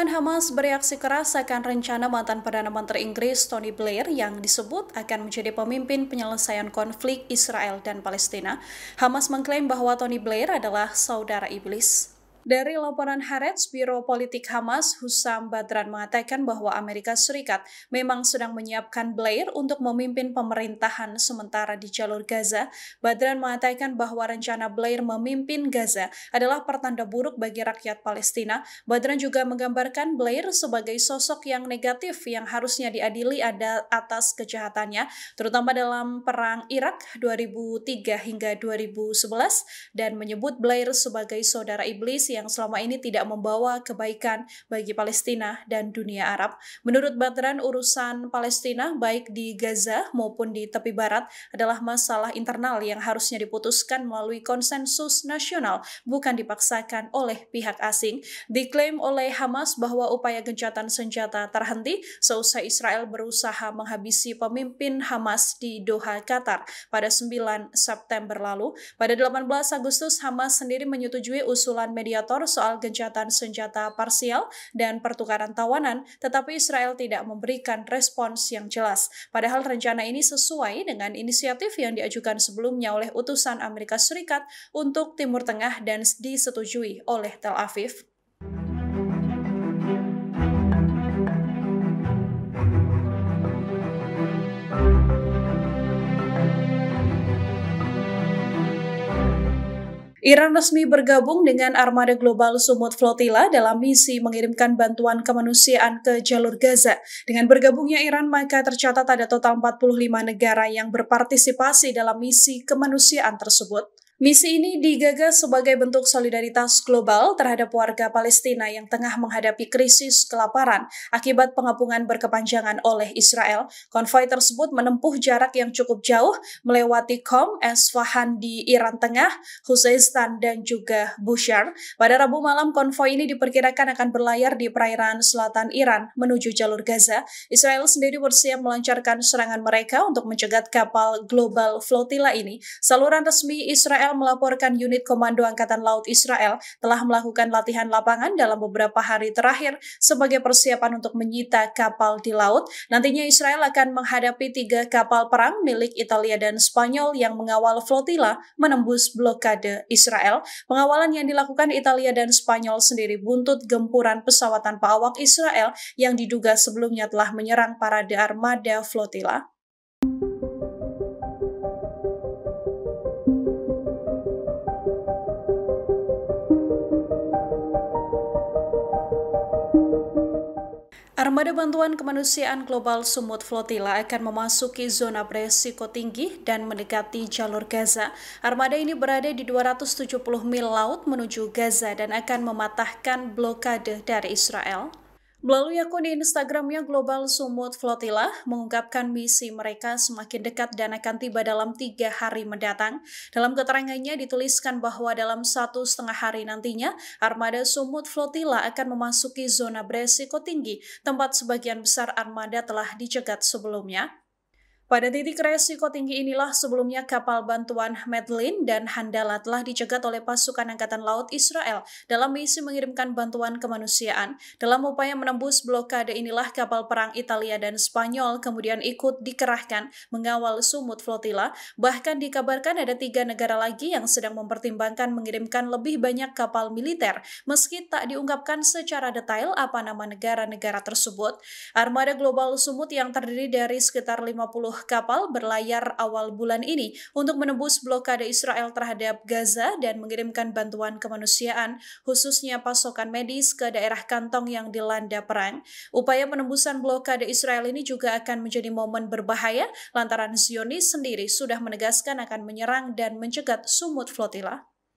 Pasangan Hamas bereaksi keras akan rencana mantan Perdana Menteri Inggris Tony Blair yang disebut akan menjadi pemimpin penyelesaian konflik Israel dan Palestina. Hamas mengklaim bahwa Tony Blair adalah saudara iblis. Dari laporan Haaretz, Biro Politik Hamas, Hussam Badran mengatakan bahwa Amerika Serikat memang sedang menyiapkan Blair untuk memimpin pemerintahan sementara di jalur Gaza. Badran mengatakan bahwa rencana Blair memimpin Gaza adalah pertanda buruk bagi rakyat Palestina. Badran juga menggambarkan Blair sebagai sosok yang negatif yang harusnya diadili atas kejahatannya, terutama dalam Perang Irak 2003 hingga 2011, dan menyebut Blair sebagai saudara iblis yang selama ini tidak membawa kebaikan bagi Palestina dan dunia Arab. Menurut Badran, urusan Palestina baik di Gaza maupun di tepi barat adalah masalah internal yang harusnya diputuskan melalui konsensus nasional, bukan dipaksakan oleh pihak asing. Diklaim oleh Hamas bahwa upaya gencatan senjata terhenti seusai Israel berusaha menghabisi pemimpin Hamas di Doha, Qatar pada 9 September lalu. Pada 18 Agustus, Hamas sendiri menyetujui usulan mediator soal gencatan senjata parsial dan pertukaran tawanan, tetapi Israel tidak memberikan respons yang jelas. Padahal rencana ini sesuai dengan inisiatif yang diajukan sebelumnya oleh utusan Amerika Serikat untuk Timur Tengah dan disetujui oleh Tel Aviv. Iran resmi bergabung dengan armada global Sumut Flotilla dalam misi mengirimkan bantuan kemanusiaan ke jalur Gaza. Dengan bergabungnya Iran, maka tercatat ada total 45 negara yang berpartisipasi dalam misi kemanusiaan tersebut. Misi ini digagas sebagai bentuk solidaritas global terhadap warga Palestina yang tengah menghadapi krisis kelaparan akibat pengepungan berkepanjangan oleh Israel. Konvoi tersebut menempuh jarak yang cukup jauh, melewati Qom, Esfahan di Iran Tengah, Khuzestan, dan juga Bushehr. Pada Rabu malam, konvoi ini diperkirakan akan berlayar di perairan selatan Iran menuju jalur Gaza. Israel sendiri bersiap melancarkan serangan mereka untuk mencegat kapal global flotilla ini. Saluran resmi Israel melaporkan unit Komando Angkatan Laut Israel telah melakukan latihan lapangan dalam beberapa hari terakhir sebagai persiapan untuk menyita kapal di laut. Nantinya Israel akan menghadapi 3 kapal perang milik Italia dan Spanyol yang mengawal flotilla menembus blokade Israel. Pengawalan yang dilakukan Italia dan Spanyol sendiri buntut gempuran pesawat tanpa awak Israel yang diduga sebelumnya telah menyerang parade armada flotilla. Armada bantuan kemanusiaan global Sumut Flotilla akan memasuki zona beresiko tinggi dan mendekati jalur Gaza. Armada ini berada di 270 mil laut menuju Gaza dan akan mematahkan blokade dari Israel. Melalui akun Instagramnya, Global Sumut Flotilla mengungkapkan misi mereka semakin dekat dan akan tiba dalam 3 hari mendatang. Dalam keterangannya dituliskan bahwa dalam 1,5 hari nantinya, armada Sumut Flotilla akan memasuki zona beresiko tinggi, tempat sebagian besar armada telah dicegat sebelumnya. Pada titik resiko tinggi inilah sebelumnya kapal bantuan Medlin dan Handala telah dicegat oleh pasukan Angkatan Laut Israel dalam misi mengirimkan bantuan kemanusiaan. Dalam upaya menembus blokade inilah kapal perang Italia dan Spanyol kemudian ikut dikerahkan mengawal Sumut Flotilla. Bahkan dikabarkan ada 3 negara lagi yang sedang mempertimbangkan mengirimkan lebih banyak kapal militer, meski tak diungkapkan secara detail apa nama negara-negara tersebut. Armada Global Sumut yang terdiri dari sekitar 50 kapal berlayar awal bulan ini untuk menembus blokade Israel terhadap Gaza dan mengirimkan bantuan kemanusiaan, khususnya pasokan medis ke daerah kantong yang dilanda perang. Upaya penembusan blokade Israel ini juga akan menjadi momen berbahaya lantaran Zionis sendiri sudah menegaskan akan menyerang dan mencegat Sumut Flotilla.